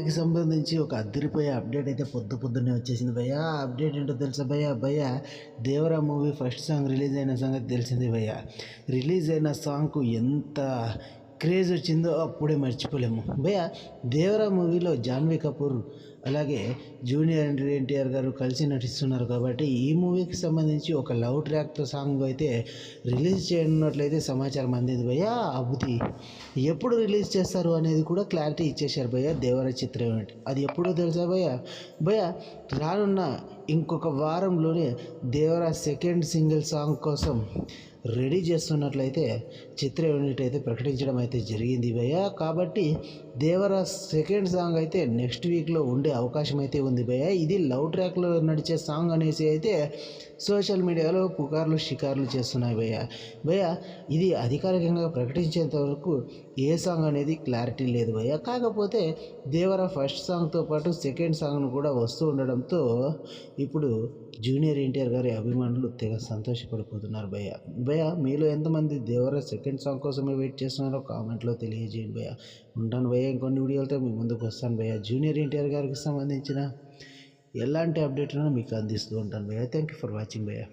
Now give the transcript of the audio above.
మూవీకి సంబంధించి ఒక అదిరిపోయే అప్డేట్ అయితే పొద్దున్నే వచ్చేసింది భయ్య. ఆ అప్డేట్ ఏంటో తెలుసా భయ్య, Devara movie first song release అయిన సంగతి తెలిసింది భయ్య. రిలీజ్ అయిన సాంగ్కు ఎంత క్రేజ్ వచ్చిందో అప్పుడే మర్చిపోలేము భయ్య. దేవరా మూవీలో జాన్వీ కపూర్ అలాగే జూనియర్ ఎన్టీఆర్ గారు కలిసి నటిస్తున్నారు కాబట్టి ఈ మూవీకి సంబంధించి ఒక లవ్ ట్రాక్తో సాంగ్ అయితే రిలీజ్ చేయనున్నట్లయితే సమాచారం అందింది భయ్య. అబుది ఎప్పుడు రిలీజ్ చేస్తారు అనేది కూడా క్లారిటీ ఇచ్చేశారు భయ్య. దేవరా చిత్రం ఏంటి అది ఎప్పుడో తెలుసా భయ్య రానున్న ఇంకొక వారంలోనే దేవరా సెకండ్ సింగిల్ సాంగ్ కోసం రెడీ చేస్తున్నట్లయితే చిత్ర యూనిట్ అయితే ప్రకటించడం అయితే జరిగింది భయ్య. కాబట్టి దేవరా సెకండ్ సాంగ్ అయితే నెక్స్ట్ వీక్లో ఉండే అవకాశం అయితే ఉంది భయ్య. ఇది లవ్ ట్రాక్లో నడిచే సాంగ్ అనేసి అయితే సోషల్ మీడియాలో పుకార్లు షికార్లు చేస్తున్నాయి భయ్య. ఇది అధికారికంగా ప్రకటించేంత వరకు ఏ సాంగ్ అనేది క్లారిటీ లేదు భయ్య. కాకపోతే దేవరా ఫస్ట్ సాంగ్తో పాటు సెకండ్ సాంగ్ను కూడా వస్తూ ఉండడంతో ఇప్పుడు జూనియర్ ఎన్టీఆర్ గారి అభిమానులు తెగ సంతోషపడిపోతున్నారు భయ్య. మీలో ఎంతమంది దేవరా సెకండ్ సాంగ్ కోసమే వెయిట్ చేస్తున్నారో కామెంట్లో తెలియజేయండి భయ్య. ఉంటాను భయ్య, ఇంకొన్ని వీడియోలతో మీ ముందుకు వస్తాను భయ్య. జూనియర్ ఎన్టీఆర్ గారికి సంబంధించిన ఎలాంటి అప్డేట్లను మీకు అందిస్తూ ఉంటాను భయ్య. థ్యాంక్ యూ ఫర్ వాచింగ్ భయ్య.